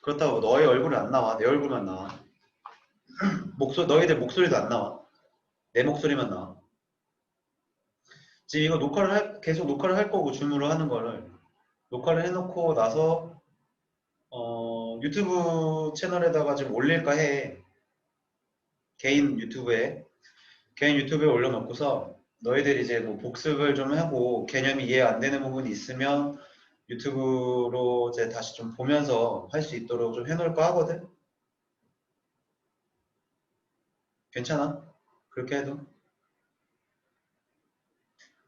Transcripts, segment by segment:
그렇다고 너의 얼굴은 안 나와. 내 얼굴만 나와. 너희들 목소리도 안 나와. 내 목소리만 나와. 지금 이거 계속 녹화를 할 거고, 줌으로 하는 거를. 녹화를 해놓고 나서, 유튜브 채널에다가 지금 올릴까 해. 개인 유튜브에 올려놓고서, 너희들이 이제 뭐 복습을 좀 하고, 개념이 이해 안 되는 부분이 있으면, 유튜브로 이제 다시 좀 보면서 할 수 있도록 좀 해놓을까 하거든? 괜찮아? 그렇게 해도?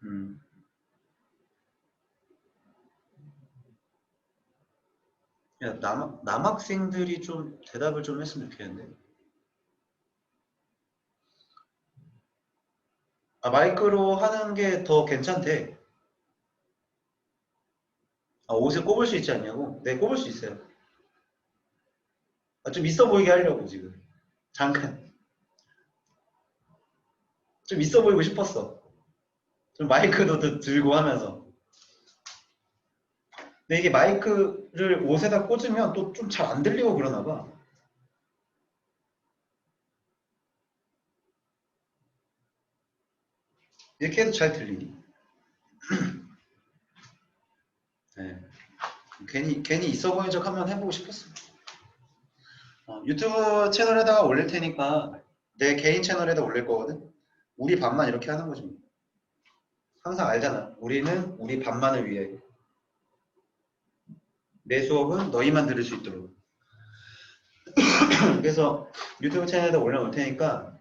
음. 야, 남학생들이 좀 대답을 좀 했으면 좋겠는데. 아, 마이크로 하는 게 더 괜찮대. 아, 옷을 꼽을 수 있지 않냐고? 네, 꼽을 수 있어요. 아, 좀 있어 보이게 하려고, 지금. 잠깐. 좀 있어 보이고 싶었어. 좀 마이크도 들고 하면서. 근데 이게 마이크를 옷에다 꽂으면 또 좀 잘 안 들리고 그러나 봐. 이렇게 해도 잘 들리니? 네. 괜히 있어 보이는 척 한번 해보고 싶었어. 유튜브 채널에다가 올릴 테니까 내 개인 채널에다 올릴 거거든? 우리 반만 이렇게 하는 거지. 항상 알잖아. 우리는 우리 반만을 위해. 내 수업은 너희만 들을 수 있도록. 그래서 유튜브 채널에다 올려놓을 테니까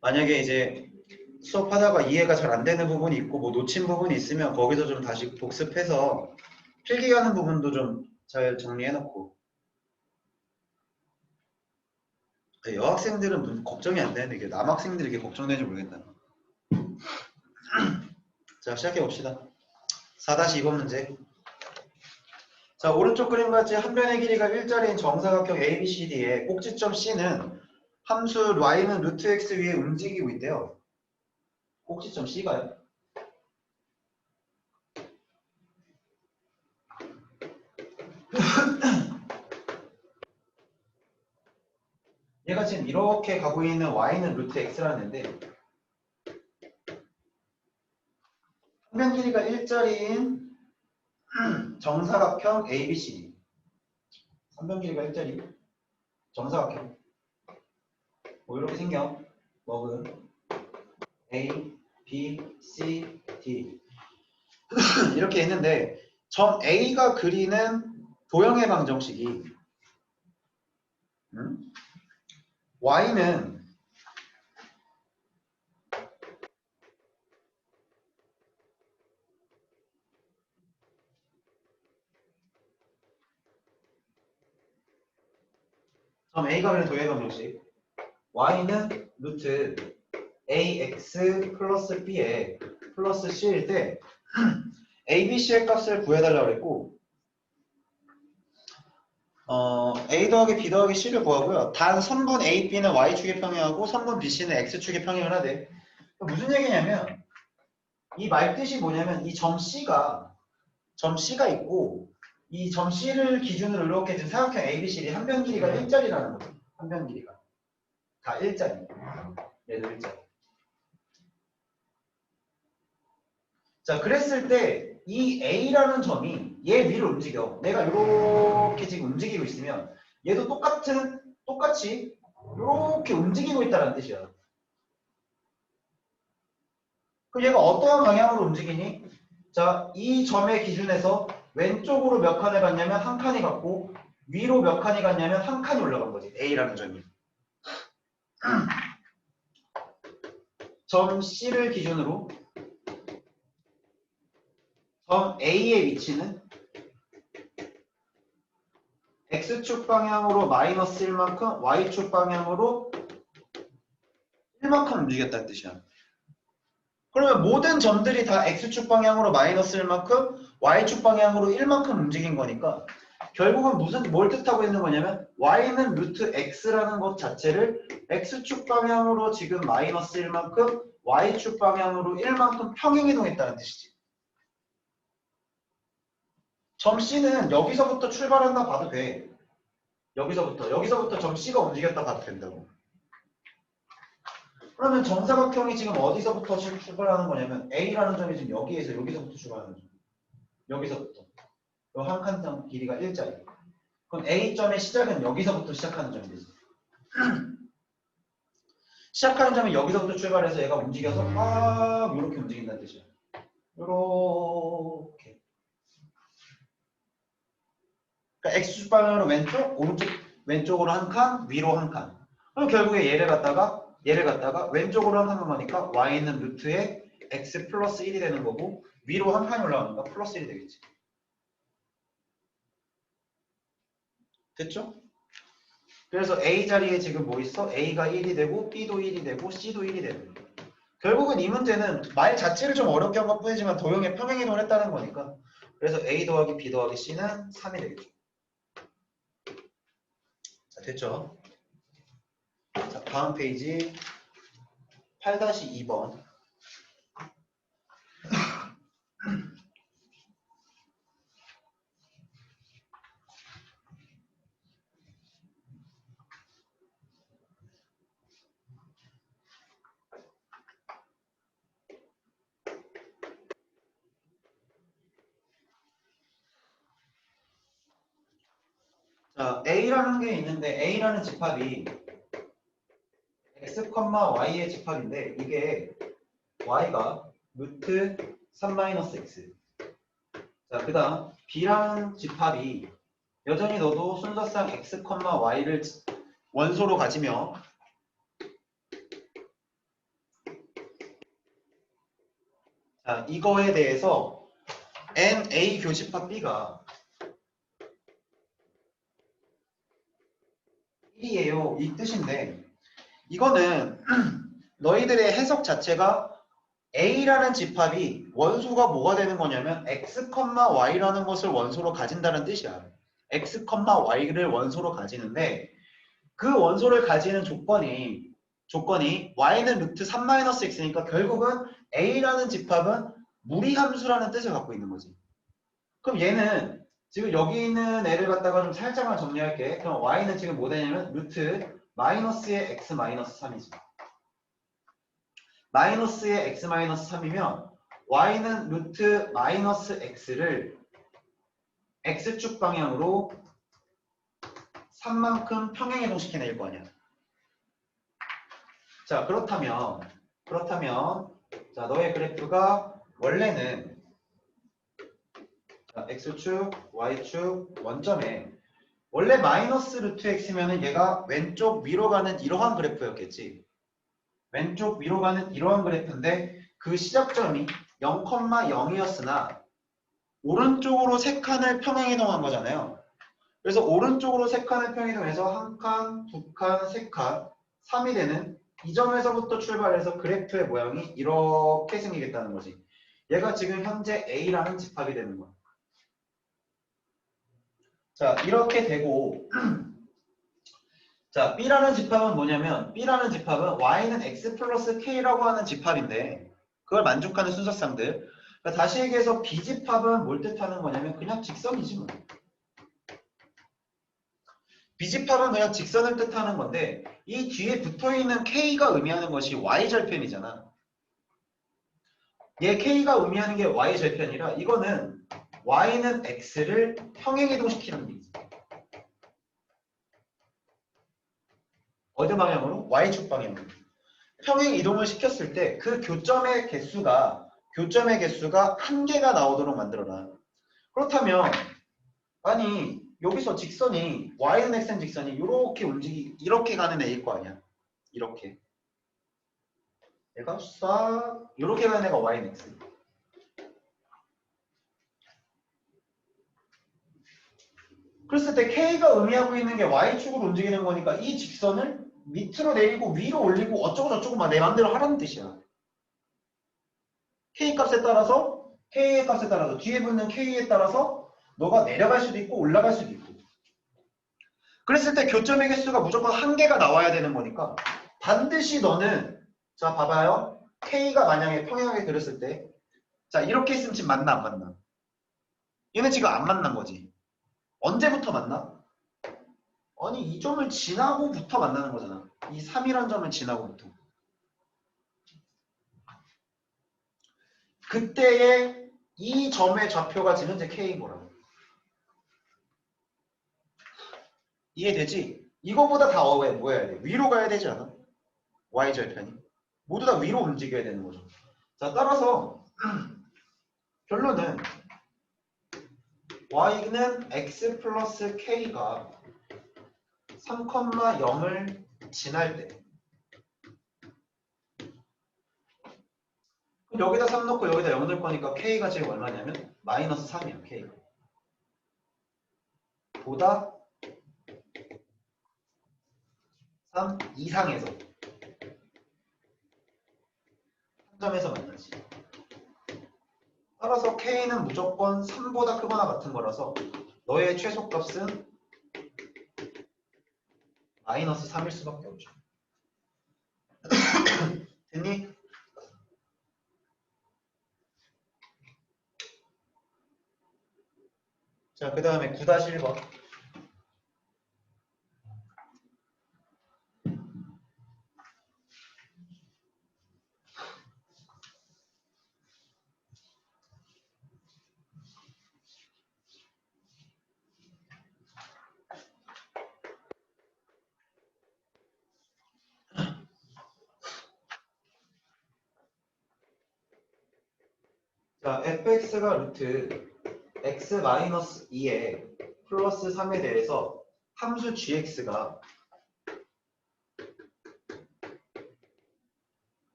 만약에 이제 수업하다가 이해가 잘 안 되는 부분이 있고 뭐 놓친 부분이 있으면 거기서 좀 다시 복습해서 필기하는 부분도 좀 잘 정리해놓고. 여학생들은 걱정이 안 되는데 이게 남학생들이 이게 걱정되는지 모르겠다. 자, 시작해봅시다. 4-2번 문제. 자, 오른쪽 그림 같이 한 변의 길이가 일자리인 정사각형 ABCD의 꼭지점 C는 함수 y는 루트 x 위에 움직이고 있대요. 꼭지점 C가요? 얘가 지금 이렇게 가고 있는 y는 루트 x라는 애인데 한 변 길이가 일자리인 정사각형 ABCD. 3변 길이가 일자리 정사각형 뭐 이렇게 생겨. 먹은 A, B, C, D 이렇게 있는데 점 A가 그리는 도형의 방정식이 Y는 점 A가 그리는 도형의 방정식 Y는 루트 AX 플러스 B에 플러스 C일 때 A, B, C의 값을 구해달라고 그랬고 A 더하기 B 더하기 C를 구하고요. 단 선분 A, B는 Y축에 평행하고 선분 B, C는 X축에 평행을 하되 무슨 얘기냐면 이 말뜻이 뭐냐면 이 점 C가 있고 이 점 C를 기준으로 이렇게 지금 사각형 ABCD 한 변 길이가 일자리라는 거죠. 한 변 길이가 다 일자리. 얘도 일자리. 자, 그랬을 때 이 A라는 점이 얘 위로 움직여. 내가 이렇게 지금 움직이고 있으면 얘도 똑같이 이렇게 움직이고 있다는 뜻이야. 그럼 얘가 어떠한 방향으로 움직이니? 자, 이 점의 기준에서 왼쪽으로 몇 칸을 갔냐면 한 칸이 갔고 위로 몇 칸이 갔냐면 한 칸이 올라간 거지. A라는 점이. 점 C를 기준으로 점 A의 위치는 X축 방향으로 마이너스 1만큼 Y축 방향으로 1만큼 움직였다는 뜻이야. 그러면 모든 점들이 다 X축 방향으로 마이너스 1만큼 Y축 방향으로 1만큼 움직인 거니까 결국은 뭘 뜻하고 있는 거냐면 Y는 루트 X라는 것 자체를 X축 방향으로 지금 마이너스 1만큼 Y축 방향으로 1만큼 평행이동했다는 뜻이지. 점 C는 여기서부터 출발한다 봐도 돼. 여기서부터 점 C가 움직였다 봐도 된다고. 그러면 정사각형이 지금 어디서부터 출발하는 거냐면 A라는 점이 지금 여기서부터 출발하는 점. 여기서부터. 요 한 칸당 길이가 1짜리. 그럼 A점의 시작은 여기서부터 시작하는 점이지. 시작하는 점이 여기서부터 출발해서 얘가 움직여서 막 이렇게 움직인다는 뜻이야. 요렇게. 그러니까 X축 방향으로 왼쪽, 오른쪽, 왼쪽으로 한 칸, 위로 한 칸. 그럼 결국에 얘를 갖다가 왼쪽으로 한 칸만 가니까 Y는 루트에 X 플러스 1이 되는 거고 위로 한 칸이 올라가니까 플러스 1이 되겠지. 됐죠? 그래서 A 자리에 지금 뭐 있어? A가 1이 되고 B도 1이 되고 C도 1이 되는 거야. 결국은 이 문제는 말 자체를 좀 어렵게 한 것 뿐이지만 도형의 평행이동을 했다는 거니까. 그래서 A 더하기 B 더하기 C는 3이 되겠죠. 자, 됐죠? 자, 다음 페이지 8-2번. 자, A라는 게 있는데 A라는 집합이 X, Y의 집합인데 이게 Y가 루트 3-X. 자, 그 다음 B라는 집합이 여전히 너도 순서상 X, Y를 원소로 가지며 자, 이거에 대해서 NA 교집합 B가 1이에요. 이 뜻인데 이거는 너희들의 해석 자체가 A라는 집합이 원소가 뭐가 되는 거냐면 X, Y라는 것을 원소로 가진다는 뜻이야. X, Y를 원소로 가지는데 그 원소를 가지는 조건이 Y는 루트 3-X니까 결국은 A라는 집합은 무리함수라는 뜻을 갖고 있는 거지. 그럼 얘는 지금 여기 있는 애를 갖다가 좀 살짝만 정리할게. 그럼 Y는 지금 뭐 되냐면 루트 마이너스의 X 마이너스 3이지. 마이너스의 X 마이너스 3이면 Y는 루트 마이너스 X를 X축 방향으로 3만큼 평행이동시켜낼 거 아니야. 자, 그렇다면 자, 너의 그래프가 원래는 자, X축, Y축, 원점에 원래 마이너스 루트 X면은 얘가 왼쪽 위로 가는 이러한 그래프였겠지. 왼쪽 위로 가는 이러한 그래프인데 그 시작점이 0,0이었으나 오른쪽으로 3칸을 평행이동한 거잖아요. 그래서 오른쪽으로 3칸을 평행이동해서 1칸, 2칸, 3칸, 3이 되는 이 점에서부터 출발해서 그래프의 모양이 이렇게 생기겠다는 거지. 얘가 지금 현재 A라는 집합이 되는 거야. 자, 이렇게 되고 자, B라는 집합은 뭐냐면 B라는 집합은 Y는 X 플러스 K라고 하는 집합인데 그걸 만족하는 순서상들. 그러니까 다시 얘기해서 B집합은 뭘 뜻하는 거냐면 그냥 직선이지 뭐. B집합은 그냥 직선을 뜻하는 건데 이 뒤에 붙어있는 K가 의미하는 것이 Y절편이잖아. 얘 K가 의미하는 게 Y절편이라 이거는 Y는 X를 평행이동시키는 얘기지. 어디 방향으로? Y축 방향으로. 평행 이동을 시켰을 때 그 교점의 개수가 한 개가 나오도록 만들어놔. 그렇다면 아니 여기서 직선이 Y는 X는 직선이 이렇게 가는 애일 거 아니야. 이렇게. 얘가 싹 이렇게 가는 애가 Y는 X. 그랬을 때 K가 의미하고 있는 게 Y축으로 움직이는 거니까 이 직선을 밑으로 내리고 위로 올리고 어쩌고 저쩌고 막 내 맘대로 하라는 뜻이야. K의 값에 따라서 뒤에 붙는 K에 따라서 너가 내려갈 수도 있고 올라갈 수도 있고. 그랬을 때 교점의 개수가 무조건 한 개가 나와야 되는 거니까 반드시 너는 자 봐봐요. K가 만약에 평행하게 그렸을 때 자 이렇게 있으면 지금 맞나 안 맞나? 얘는 지금 안 만난 거지. 언제부터 만나? 아니 이 점을 지나고부터 만나는 거잖아. 이 3이란 점을 지나고부터. 그때의 이 점의 좌표가 지금 현재 K인 거라고. 이해되지? 이거보다 다 뭐 해야 돼? 위로 가야 되지 않아? Y절편이. 모두 다 위로 움직여야 되는 거죠. 자, 따라서 결론은 Y는 X 플러스 K가 3,0을 지날 때 여기다 3 넣고 여기다 0 넣을 거니까 K가 지금 얼마냐면 마이너스 3이야. K가 보다 3 이상에서 한 점에서 만나지. 따라서 K는 무조건 3보다 크거나 같은 거라서 너의 최소값은 마이너스 3일 수밖에 없죠. 됐니? 자, 그 다음에 9-1번. 자, fx가 루트 x 마이너스 2에 플러스 3에 대해서 함수 gx가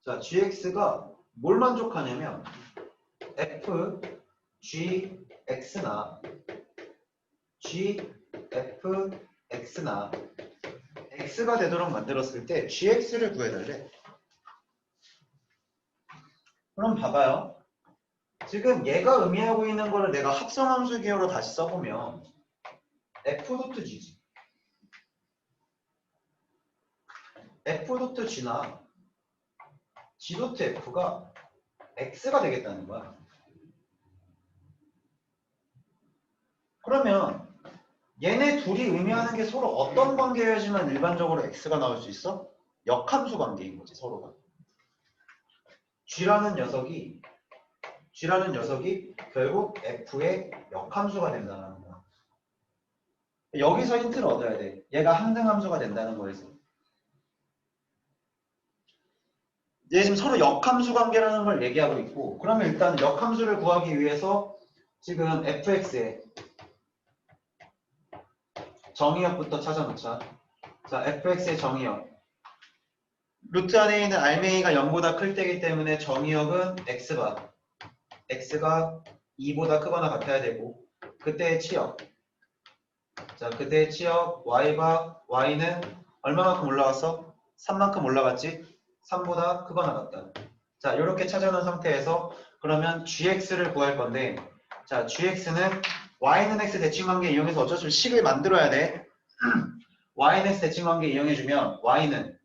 자, gx가 뭘 만족하냐면 f gx나 g f x나 x가 되도록 만들었을 때 gx를 구해달래. 그럼 봐봐요. 지금 얘가 의미하고 있는 거를 내가 합성함수 기호로 다시 써보면 f.g지. f.g나 g.f가 x가 되겠다는 거야. 그러면 얘네 둘이 의미하는 게 서로 어떤 관계여야지만 일반적으로 x가 나올 수 있어? 역함수 관계인 거지, 서로가. g라는 녀석이 결국 f의 역함수가 된다는 거야. 여기서 힌트를 얻어야 돼. 얘가 항등함수가 된다는 거에서. 얘 지금 서로 역함수 관계라는 걸 얘기하고 있고, 그러면 일단 역함수를 구하기 위해서 지금 fx의 정의역부터 찾아놓자. 자, fx의 정의역. 루트 안에 있는 알맹이가 0보다 클 때이기 때문에 정의역은 x바. x가 2보다 크거나 같아야 되고, 그때의 치역. 자, 그때의 치역 y바 y는 얼마만큼 올라갔어? 3만큼 올라갔지? 3보다 크거나 같다. 자, 이렇게 찾아놓은 상태에서 그러면 gx를 구할 건데, 자, gx는 y는 x 대칭관계 이용해서 어쩔 수 없이 식을 만들어야 돼. y는 x 대칭관계 이용해주면 y는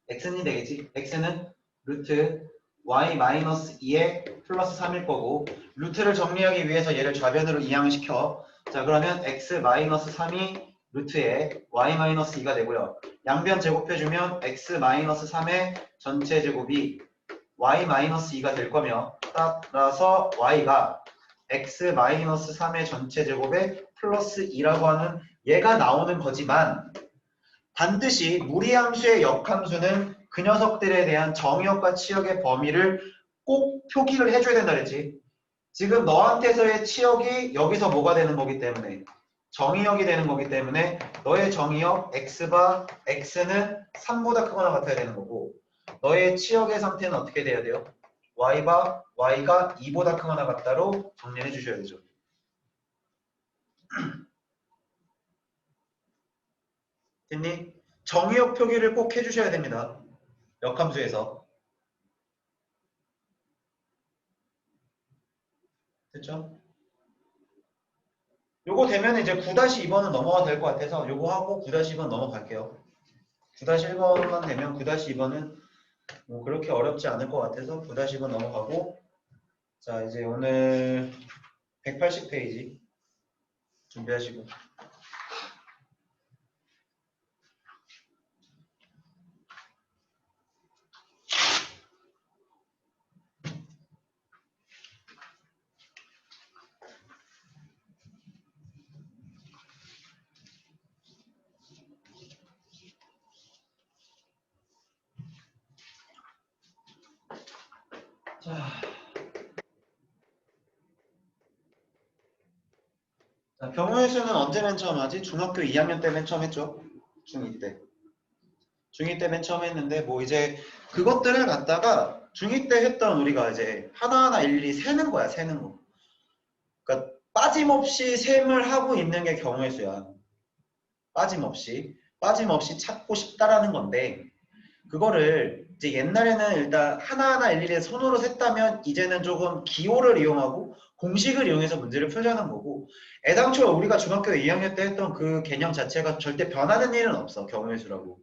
x는 되겠지? x는 루트 y-2에 플러스 3일 거고, 루트를 정리하기 위해서 얘를 좌변으로 이항시켜. 자, 그러면 x-3이 루트에 y-2가 되고요. 양변 제곱해주면 x-3의 전체 제곱이 y-2가 될 거며, 따라서 y가 x-3의 전체 제곱에 플러스 2라고 하는 얘가 나오는 거지만, 반드시 무리함수의 역함수는 그 녀석들에 대한 정의역과 치역의 범위를 꼭 표기를 해줘야 된다 그랬지. 지금 너한테서의 치역이 여기서 뭐가 되는 거기 때문에 정의역이 되는 거기 때문에 너의 정의역 x바 x는 3보다 크거나 같아야 되는 거고, 너의 치역의 상태는 어떻게 돼야 돼요? y바 y가 2보다 크거나 같다로 정리해 주셔야 되죠. 됐니? 정의역 표기를 꼭 해주셔야 됩니다. 역함수에서. 됐죠? 요거 되면 이제 9-2번은 넘어가 될 것 같아서 요거 하고 9-2번 넘어갈게요. 9-1번만 되면 9-2번은 뭐 그렇게 어렵지 않을 것 같아서 9-2번 넘어가고, 자, 이제 오늘 180페이지 준비하시고. 자, 경우의 수는 언제 맨 처음 하지? 중학교 2학년 때 맨 처음 했죠. 중2 때. 중2 때 맨 처음 했는데 뭐 이제 그것들을 갖다가 중2 때 했던 우리가 이제 하나하나 일일이 세는 거야. 세는 거. 그러니까 빠짐없이 셈을 하고 있는 게 경우의 수야. 빠짐없이 찾고 싶다라는 건데 그거를 이제 옛날에는 일단 하나하나 일일이 손으로 셌다면 이제는 조금 기호를 이용하고 공식을 이용해서 문제를 풀자는 거고 애당초 우리가 중학교 2학년 때 했던 그 개념 자체가 절대 변하는 일은 없어. 경우의 수라고.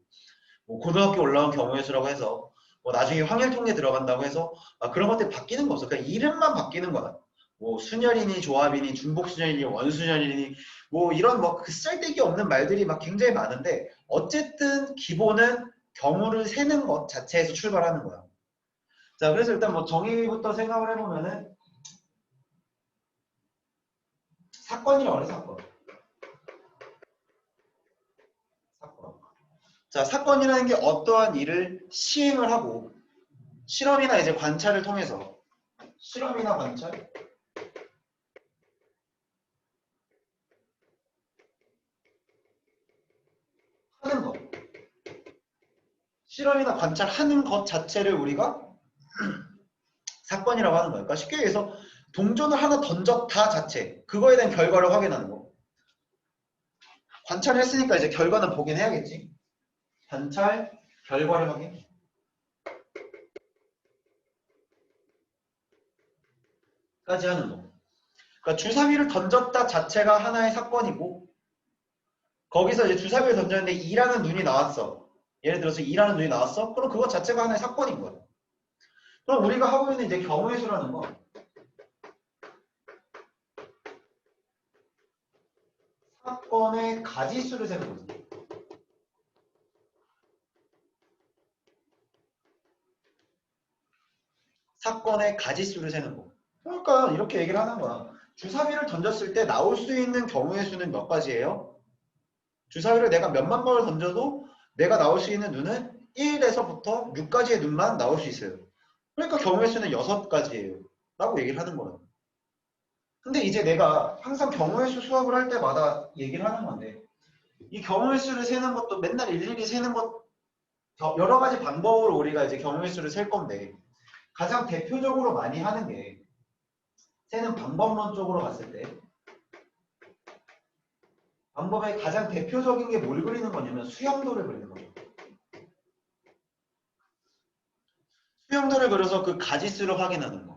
뭐 고등학교 올라온 경우의 수라고 해서 뭐 나중에 확률통계 들어간다고 해서 그런 것들이 바뀌는 거 없어. 그냥 이름만 바뀌는 거야. 뭐 순열이니 조합이니 중복순열이니 원순열이니 뭐 이런 뭐 그 쓸데기 없는 말들이 막 굉장히 많은데 어쨌든 기본은 경우를 세는 것 자체에서 출발하는 거야. 자, 그래서 일단 뭐 정의부터 생각을 해보면은 사건이라고 그래, 사건. 사건. 자, 사건이라는 게 어떠한 일을 시행을 하고 실험이나 이제 관찰을 통해서 실험이나 관찰 하는 것. 실험이나 관찰하는 것 자체를 우리가 사건이라고 하는 거예요. 그러니까 쉽게 얘기해서 동전을 하나 던졌다 자체 그거에 대한 결과를 확인하는 거. 관찰을 했으니까 이제 결과는 보긴 해야겠지. 관찰 결과를 확인. 까지 하는 거. 그러니까 주사위를 던졌다 자체가 하나의 사건이고 거기서 이제 주사위를 던졌는데 2라는 눈이 나왔어. 예를 들어서 2라는 눈이 나왔어? 그럼 그것 자체가 하나의 사건인 거야. 그럼 우리가 하고 있는 이제 경우의 수라는 거. 사건의 가지수를 세는 거지. 사건의 가지수를 세는 거. 그러니까 이렇게 얘기를 하는 거야. 주사위를 던졌을 때 나올 수 있는 경우의 수는 몇 가지예요? 주사위를 내가 몇만 번을 던져도 내가 나올 수 있는 눈은 1에서부터 6가지의 눈만 나올 수 있어요. 그러니까 경우의 수는 6가지예요. 라고 얘기를 하는 거예요. 근데 이제 내가 항상 경우의 수 수업을 할 때마다 얘기를 하는 건데 이 경우의 수를 세는 것도 맨날 일일이 세는 것 여러 가지 방법으로 우리가 이제 경우의 수를 셀 건데 가장 대표적으로 많이 하는 게 세는 방법론적으로 봤을 때 방법의 가장 대표적인 게 뭘 그리는 거냐면 수렴도를 그리는 거죠. 수렴도를 그려서 그 가지수를 확인하는 거.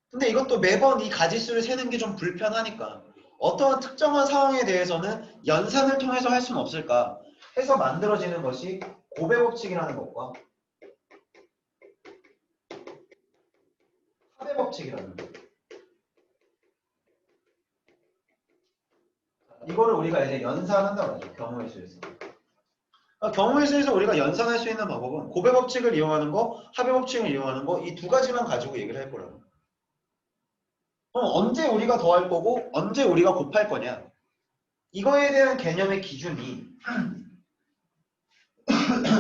근데 이것도 매번 이 가지수를 세는 게 좀 불편하니까 어떠한 특정한 상황에 대해서는 연산을 통해서 할 수는 없을까 해서 만들어지는 것이 고배법칙이라는 것과 하배법칙이라는 것. 이거를 우리가 이제 연산한다고 하죠. 경우의 수에서. 경우의 수에서 우리가 연산할 수 있는 방법은 고배법칙을 이용하는 거, 하배법칙을 이용하는 거 이 두 가지만 가지고 얘기를 할 거라고. 그럼 언제 우리가 더할 거고 언제 우리가 곱할 거냐. 이거에 대한 개념의 기준이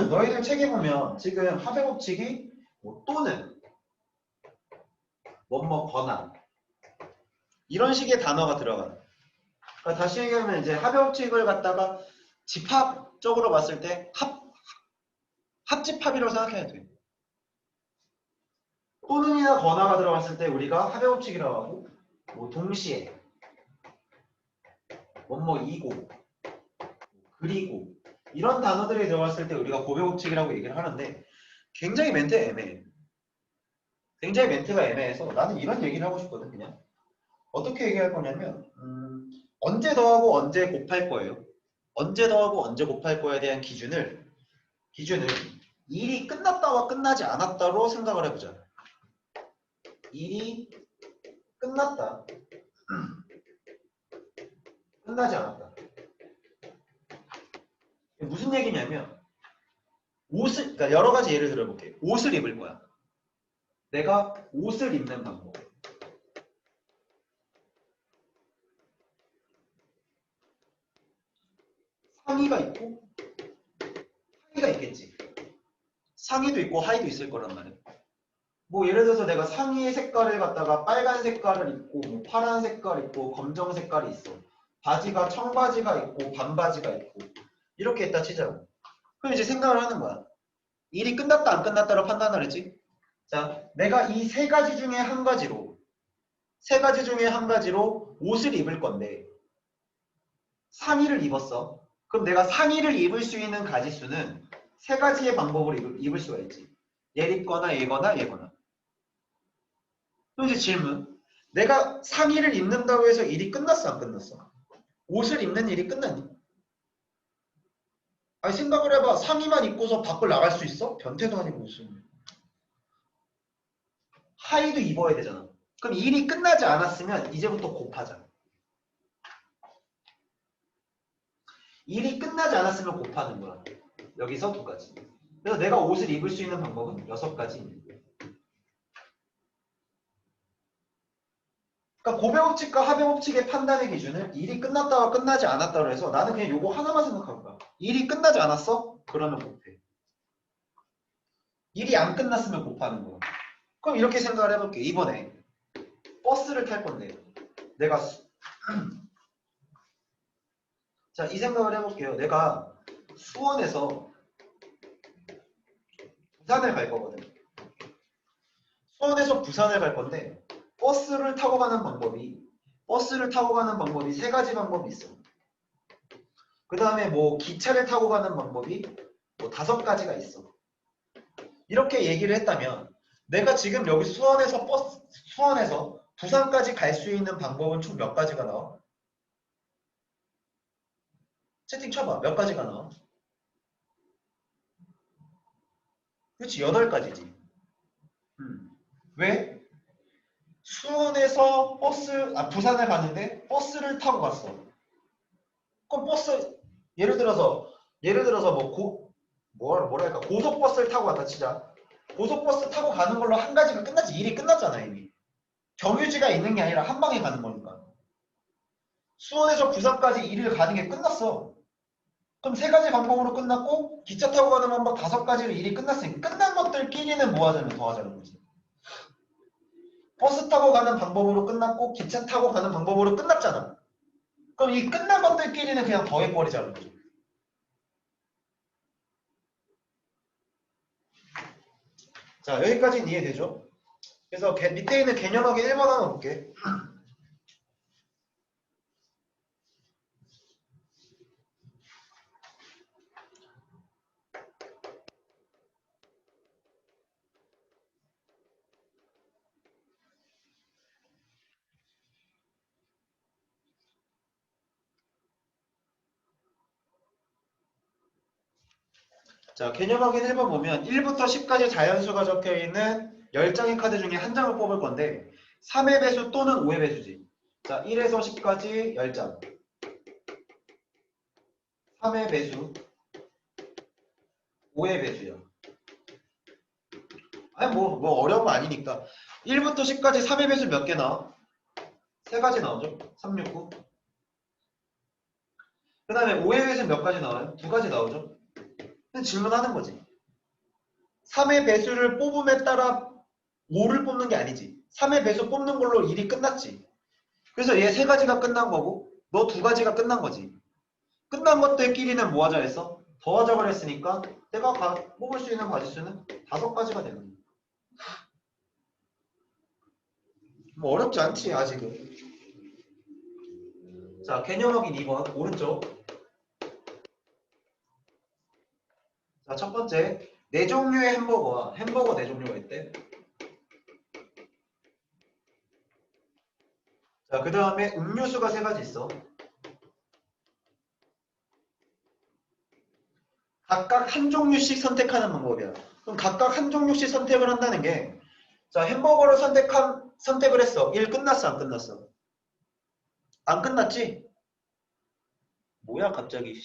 너희들 책에 보면 지금 하배법칙이 뭐 또는 뭐뭐거나 이런 식의 단어가 들어가요. 그러니까 다시 얘기하면 이제 합의법칙을 갖다가 집합적으로 봤을 때 합집합이라고 생각해야 돼. 또는이나 거나가 들어갔을 때 우리가 합의법칙이라고 하고 뭐 동시에 뭐뭐이고 그리고 이런 단어들이 들어갔을 때 우리가 고배법칙이라고 얘기를 하는데 굉장히 멘트 애매해. 굉장히 멘트가 애매해서 나는 이런 얘기를 하고 싶거든. 그냥 어떻게 얘기할 거냐면 언제 더하고 언제 곱할 거예요. 언제 더하고 언제 곱할 거에 대한 기준을 일이 끝났다와 끝나지 않았다로 생각을 해보자. 일이 끝났다. 끝나지 않았다. 무슨 얘기냐면 그러니까 여러 가지 예를 들어볼게. 옷을 입을 거야. 내가 옷을 입는 방법. 상의가 있고 하의가 있겠지. 상의도 있고 하의도 있을 거란 말이야. 뭐 예를 들어서 내가 상의 색깔을 갖다가 빨간 색깔을 입고 뭐 파란 색깔 있고 검정 색깔이 있어. 바지가 청바지가 있고 반바지가 있고 이렇게 했다 치자고. 그럼 이제 생각을 하는 거야. 일이 끝났다 안 끝났다로 판단을 했지. 자, 내가 이 세 가지 중에 한 가지로 옷을 입을 건데 상의를 입었어. 그럼 내가 상의를 입을 수 있는 가지수는 세 가지의 방법으로 입을 수가 있지. 얘 입거나 얘거나 얘거나. 그럼 이제 질문. 내가 상의를 입는다고 해서 일이 끝났어 안 끝났어? 옷을 입는 일이 끝났니? 아니 생각을 해봐. 상의만 입고서 밖을 나갈 수 있어? 변태도 아니고 무슨. 하의도 입어야 되잖아. 그럼 일이 끝나지 않았으면 이제부터 곱하자. 일이 끝나지 않았으면 곱하는 거야. 여기서 두 가지. 그래서 내가 옷을 입을 수 있는 방법은 6가지 있는 거야. 그러니까 고배법칙과 하배법칙의 판단의 기준을 일이 끝났다와 끝나지 않았다고 해서 나는 그냥 요거 하나만 생각할 거야. 일이 끝나지 않았어? 그러면 곱해. 일이 안 끝났으면 곱하는 거야. 그럼 이렇게 생각을 해볼게. 이번에 버스를 탈 건데 내가 자, 이 생각을 해볼게요. 내가 수원에서 부산을 갈 거거든. 수원에서 부산을 갈 건데 버스를 타고 가는 방법이 세 가지 방법이 있어. 그 다음에 뭐 기차를 타고 가는 방법이 뭐 5가지가 있어. 이렇게 얘기를 했다면 내가 지금 여기 수원에서 부산까지 갈 수 있는 방법은 총 몇 가지가 나와? 채팅 쳐봐. 몇 가지가 나와? 그렇지, 8가지지. 왜? 수원에서 부산을 가는데 버스를 타고 갔어. 그럼 예를 들어서 뭐랄까, 고속버스를 타고 갔다 치자. 고속버스 타고 가는 걸로 한 가지가 끝났지. 일이 끝났잖아, 이미. 경유지가 있는 게 아니라 한 방에 가는 거니까. 수원에서 부산까지 일을 가는 게 끝났어. 그럼 세 가지 방법으로 끝났고, 기차 타고 가는 방법 5가지로 일이 끝났으니까 끝난 것들끼리는 뭐 하자면 더 하자는 거지. 버스 타고 가는 방법으로 끝났고 기차 타고 가는 방법으로 끝났잖아. 그럼 이 끝난 것들끼리는 그냥 더해버리자는 거죠. 자, 여기까지는 이해되죠? 그래서 밑에 있는 개념하기 1번 하나 볼게. 자, 개념 확인 1번 보면 1부터 10까지 자연수가 적혀있는 10장의 카드 중에 한 장을 뽑을 건데 3의 배수 또는 5의 배수지. 자, 1에서 10까지 10장. 3의 배수, 5의 배수야. 아니 뭐 어려운 거 아니니까. 1부터 10까지 3의 배수 몇 개 나와? 3가지 나오죠? 3, 6, 9. 그 다음에 5의 배수 몇 가지 나와요? 2가지 나오죠? 질문하는 거지. 3의 배수를 뽑음에 따라 5를 뽑는 게 아니지. 3의 배수 뽑는 걸로 일이 끝났지. 그래서 얘 3가지가 끝난 거고 너 2가지가 끝난 거지. 끝난 것들끼리는 뭐 하자 했어? 더하자 그랬으니까 내가 뽑을 수 있는 가지수는 5가지가 되는 거야. 뭐 어렵지 않지 아직은. 자, 개념 확인 2번 오른쪽. 자, 첫 번째 4종류의 햄버거 4종류가 있대. 자, 그 다음에 음료수가 3가지 있어. 각각 한 종류씩 선택하는 방법이야. 그럼 각각 한 종류씩 선택을 한다는 게, 자, 햄버거를 선택을 했어. 일 끝났어, 안 끝났어? 안 끝났지? 뭐야, 갑자기.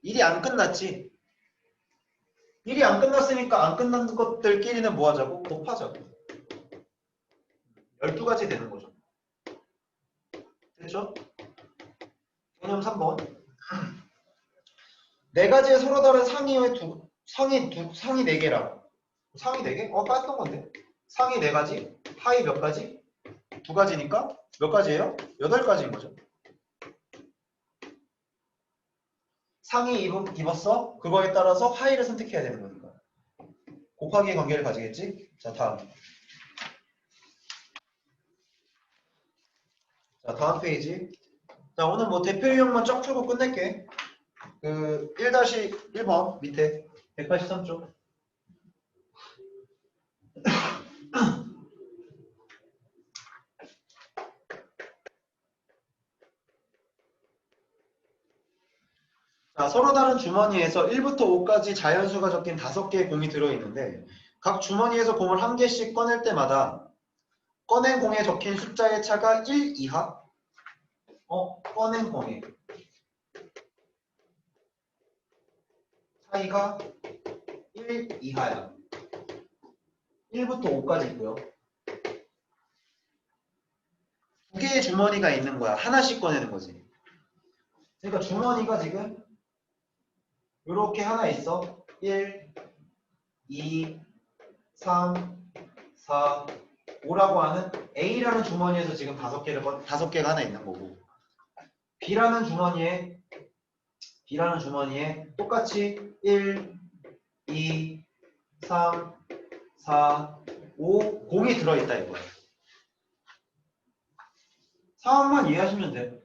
일이 안 끝났지? 일이 안 끝났으니까 안 끝난 것들끼리는 뭐 하자고? 곱하자고. 12가지 되는 거죠. 됐죠? 개념 3번. 4가지의 서로 다른 상이 4개라. 상위 4개? 뺐던 건데. 상위 4가지, 하위 몇 가지? 2가지니까 몇 가지예요? 8가지인 거죠. 상위 입었어? 그거에 따라서 하위를 선택해야 되는 거니까. 곱하기의 관계를 가지겠지? 자, 다음. 자, 다음 페이지. 자, 오늘 뭐 대표 유형만 쫙 풀고 끝낼게. 그 1-1번 밑에 183쪽. 자, 서로 다른 주머니에서 1부터 5까지 자연수가 적힌 5개의 공이 들어있는데 각 주머니에서 공을 1개씩 꺼낼 때마다 꺼낸 공에 적힌 숫자의 차가 1 이하? 꺼낸 공에 차이가 1 이하야. 1부터 5까지 있고요. 2개의 주머니가 있는 거야. 하나씩 꺼내는 거지. 그러니까 주머니가 지금 이렇게 하나 있어. 1, 2, 3, 4, 5라고 하는 A라는 주머니에서 지금 5개가 하나 있는 거고 B라는 주머니에 똑같이 1, 2, 3, 4, 5 공이 들어있다 이거야. 상황만 이해하시면 돼.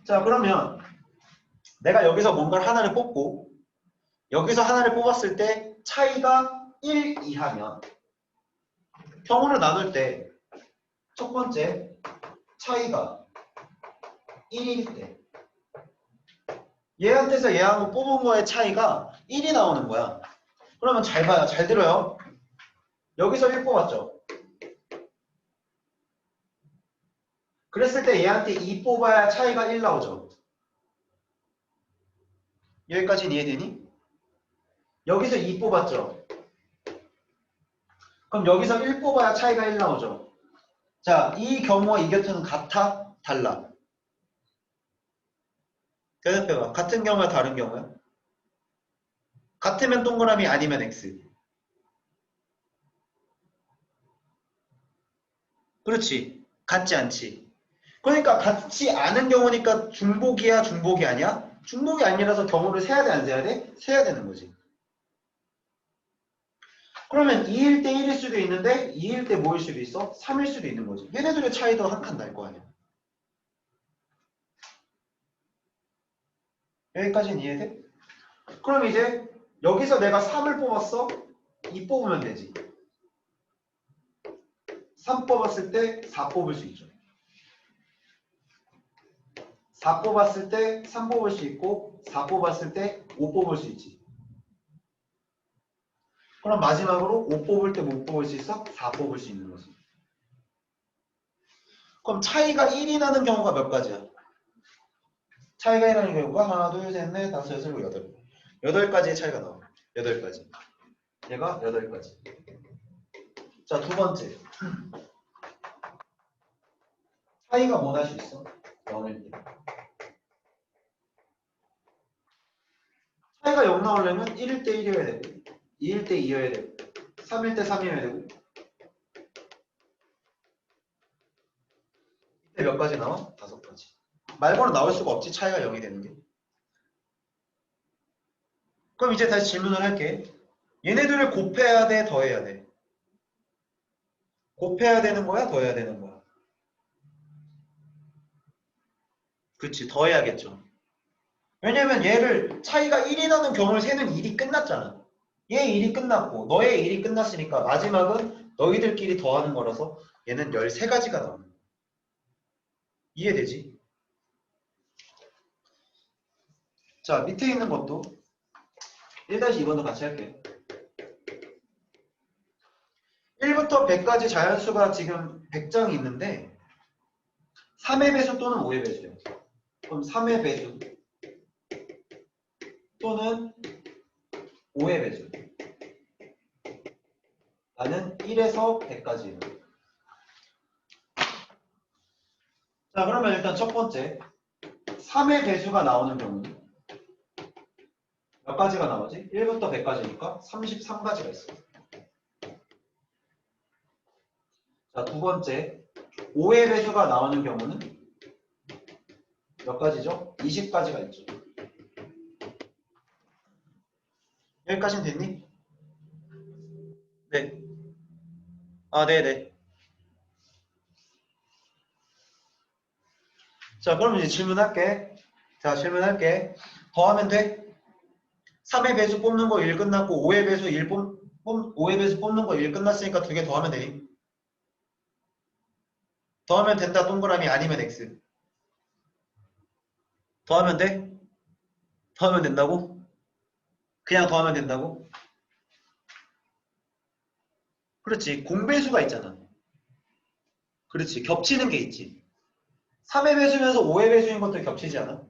자, 그러면 내가 여기서 뭔가를 하나를 뽑고 여기서 하나를 뽑았을 때 차이가 1 이하면 경우를 나눌 때 첫 번째 차이가 1일 때 얘한테서 얘하고 뽑은 거의 차이가 1이 나오는 거야. 그러면 잘 봐요. 잘 들어요. 여기서 1 뽑았죠. 그랬을 때 얘한테 2 뽑아야 차이가 1 나오죠. 여기까지는 이해되니? 여기서 2 뽑았죠. 그럼 여기서 1 뽑아야 차이가 1 나오죠. 자, 이 경우와 이 곁은 같아? 달라? 대답해봐. 같은 경우야 다른 경우야? 같으면 동그라미 아니면 X. 그렇지. 같지 않지. 그러니까 같지 않은 경우니까 중복이야 중복이 아니야? 중복이 아니라서 경우를 세야 돼 안 세야 돼? 세야 되는 거지. 그러면 2일 때 1일 수도 있는데 2일 때 뭐일 수도 있어? 3일 수도 있는 거지. 얘네들의 차이도 한 칸 날 거 아니야. 여기까지는 이해돼? 그럼 이제 여기서 내가 3을 뽑았어? 2 뽑으면 되지. 3 뽑았을 때 4 뽑을 수 있죠. 4 뽑았을 때 3 뽑을 수 있고 4 뽑았을 때 5 뽑을 수 있지. 그럼 마지막으로 5 뽑을 때 못 뽑을 수 있어? 4 뽑을 수 있는 거지. 그럼 차이가 1이 나는 경우가 몇 가지야? 차이가 1이 나는 경우가 하나, 둘, 셋, 넷, 다섯, 여섯, 일곱, 여덟. 8가지의 차이가 나와. 8가지. 얘가 8가지. 자, 두 번째. 차이가 뭐 날 수 있어? 0일 때. 차이가 0 나오려면 1일 때 1이어야 되고 2일 때 2여야 되고 3일 때 3이어야 되고 이때 몇 가지 나와? 5가지. 말고는 나올 수가 없지 차이가 0이 되는 게. 그럼 이제 다시 질문을 할게. 얘네들을 곱해야 돼? 더해야 돼? 곱해야 되는 거야? 더해야 되는 거야? 그치, 더해야겠죠. 왜냐면 얘를 차이가 1이 나는 경우를 세는 일이 끝났잖아. 얘 일이 끝났고 너의 일이 끝났으니까 마지막은 너희들끼리 더하는 거라서 얘는 13가지가 나오는 거야. 이해되지? 자, 밑에 있는 것도 1-2번도 같이 할게요. 1부터 100까지 자연수가 지금 100장이 있는데 3의 배수 또는 5의 배수예요. 그럼 3의 배수 또는 5의 배수. 나는 1에서 100까지예요. 자, 그러면 일단 첫 번째 3의 배수가 나오는 경우는 몇 가지가 나오지? 1부터 100까지니까 33가지가 있어. 자, 두 번째. 5의 배수가 나오는 경우는 몇 가지죠? 20가지가 있죠. 여기까지는 됐니? 네. 아, 네네. 자, 그럼 이제 질문할게. 자, 질문할게. 더하면 돼? 3의 배수 뽑는 거 1 끝났고 5의 배수 5의 배수 뽑는 거 1 끝났으니까 두 개 더하면 돼. 더하면 된다 동그라미 아니면 X. 더하면 돼? 더하면 된다고? 그냥 더하면 된다고? 그렇지. 공배수가 있잖아. 그렇지. 겹치는 게 있지. 3의 배수면서 5의 배수인 것도 겹치지 않아?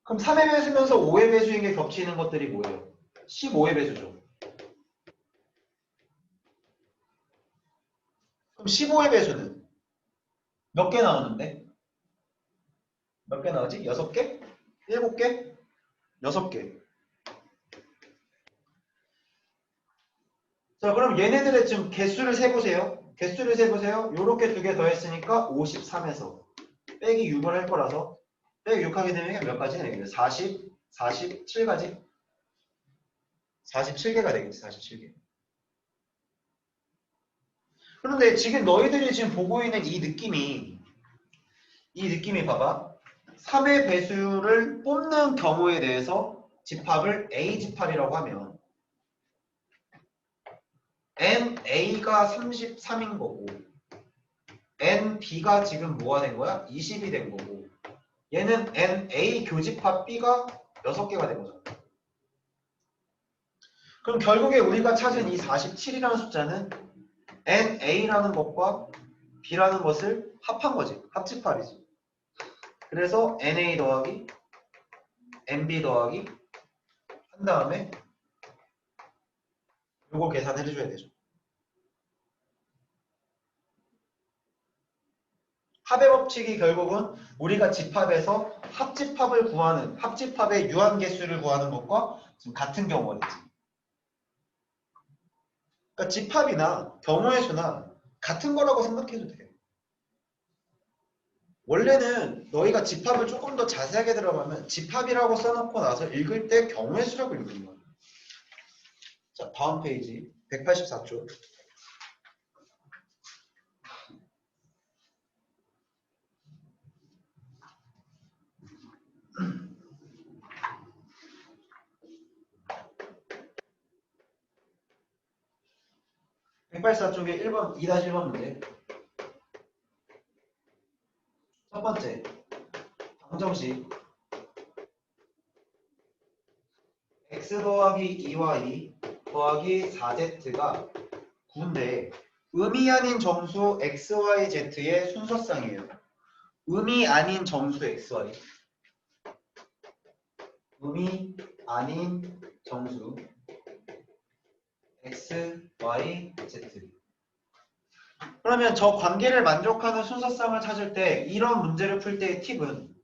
그럼 3의 배수면서 5의 배수인 게 겹치는 것들이 뭐예요? 15의 배수죠. 그럼 15의 배수는 몇 개 나오는데? 몇 개 나오지? 6개? 7개? 6개. 자, 그럼 얘네들의 지금 개수를 세보세요. 개수를 세보세요. 요렇게 두 개 더했으니까 53에서 빼기 6을 할 거라서 빼기 6 하게 되면 몇 가지 되겠어요? 40, 47가지? 47개가 되겠지, 47개. 그런데 지금 너희들이 지금 보고 있는 이 느낌이 봐봐. 3의 배수를 뽑는 경우에 대해서 집합을 A 집합이라고 하면 NA가 33인 거고 NB가 지금 뭐가 된 거야? 20이 된 거고 얘는 NA 교집합 B가 6개가 된 거잖아. 그럼 결국에 우리가 찾은 이 47이라는 숫자는 NA라는 것과 B라는 것을 합한 거지. 합집합이지. 그래서 NA 더하기 NB 더하기 한 다음에 요거 계산해 줘야 되죠. 합의 법칙이 결국은 우리가 집합에서 합집합을 구하는 합집합의 유한개수를 구하는 것과 지금 같은 경우겠지. 그러니까 집합이나 경우의 수나 같은 거라고 생각해도 돼. 원래는 너희가 집합을 조금 더 자세하게 들어가면 집합이라고 써놓고 나서 읽을 때 경우의 수라고 읽는 거야. 자, 다음 페이지 184쪽. 184쪽에 1번 2-1번 문제. 첫 번째 방정식 x 더하기 2y 더하기 4z가 9인데 음이 아닌 정수 xyz의 순서쌍이에요. 음이 아닌 정수 xy. 음이 아닌 정수 x, y, z. 그러면 저 관계를 만족하는 순서쌍을 찾을 때 이런 문제를 풀 때의 팁은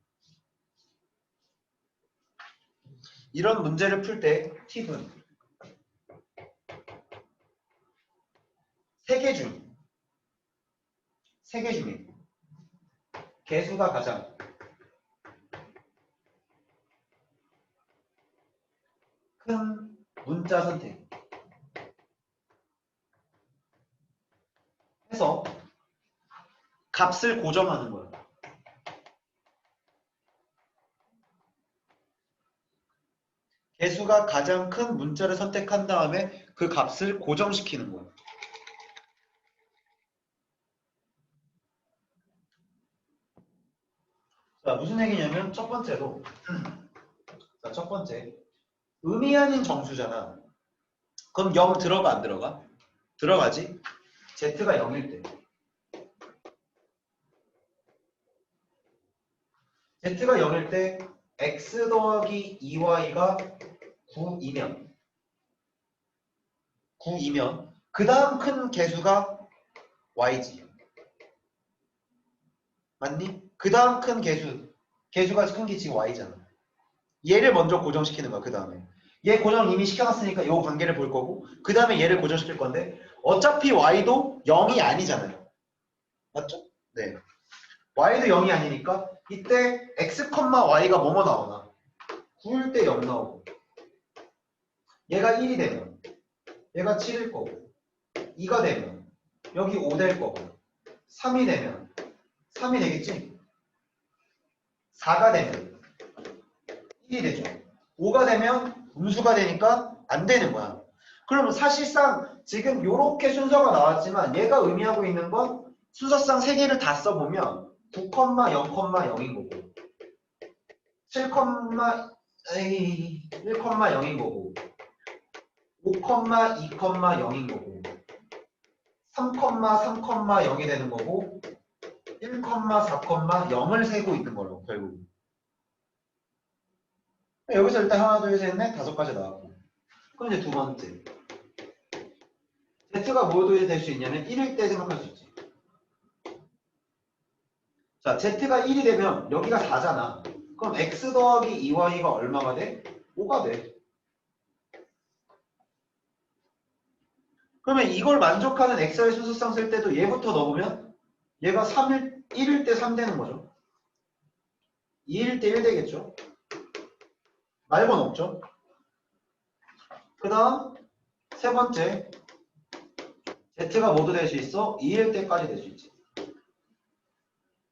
세 개 중에 개수가 가장 큰 문자 선택 해서 값을 고정하는 거야. 개수가 가장 큰 문자를 선택한 다음에 그 값을 고정시키는 거야. 자, 무슨 얘기냐면 첫 번째로 자, 첫 번째 음이 아닌 정수잖아. 그럼 0 들어가 안 들어가? 들어가지. z가 0일 때 z가 0일 때 x 더하기 2y가 9이면 그 다음 큰 개수가 y지. 맞니? 그 다음 큰 개수가 큰 게 지금 y잖아. 얘를 먼저 고정시키는 거야. 그 다음에 얘 고정 이미 시켜놨으니까 이 관계를 볼 거고 그 다음에 얘를 고정시킬 건데 어차피 y도 0이 아니잖아요. 맞죠? 네. y도 0이 아니니까 이때 x, y가 뭐뭐 나오나? 9일 때 0 나오고 얘가 1이 되면 얘가 7일 거고 2가 되면 여기 5 될 거고 3이 되면 3이 되겠지? 4가 되면 1이 되죠. 5가 되면 음수가 되니까 안 되는 거야. 그러면 사실상 지금 이렇게 순서가 나왔지만 얘가 의미하고 있는 건 순서상 3개를 다 써보면 9, 0,0인 거고 7, 1,0인 거고 5, 2,0인 거고 3, 3,0이 되는 거고 1, 4,0을 세고 있는 걸로 결국. 여기서 일단 하나, 둘, 셋, 넷, 5가지 나왔고. 그럼 이제 두 번째. Z가 뭐도 될 수 있냐면 1일 때 생각할 수 있지. 자, Z가 1이 되면 여기가 4잖아. 그럼 X 더하기 2Y가 얼마가 돼? 5가 돼. 그러면 이걸 만족하는 X의 순수성 쓸 때도 얘부터 넣으면 얘가 1일 때 3 되는 거죠. 2일 때 1 되겠죠. 말곤 없죠. 그 다음 세 번째. Z가 모두 될 수 있어? 2일 때까지 될 수 있지.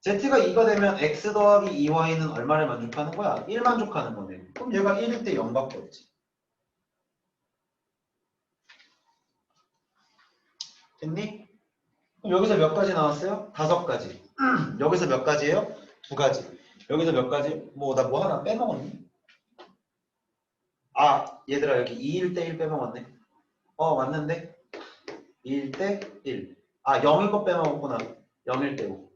Z가 2가 되면 X 더하기 2Y는 얼마를 만족하는 거야? 1 만족하는 거네. 그럼 얘가 1일 때 0밖에 없지. 됐니? 그럼 여기서 몇 가지 나왔어요? 5가지. 여기서 몇 가지예요? 2가지. 여기서 몇 가지? 나 뭐 하나 빼먹었니? 아, 얘들아 여기 2일 때 1 빼먹었네. 맞는데? 2일 때 1. 아, 0일 거 빼먹었구나. 0일 때 5.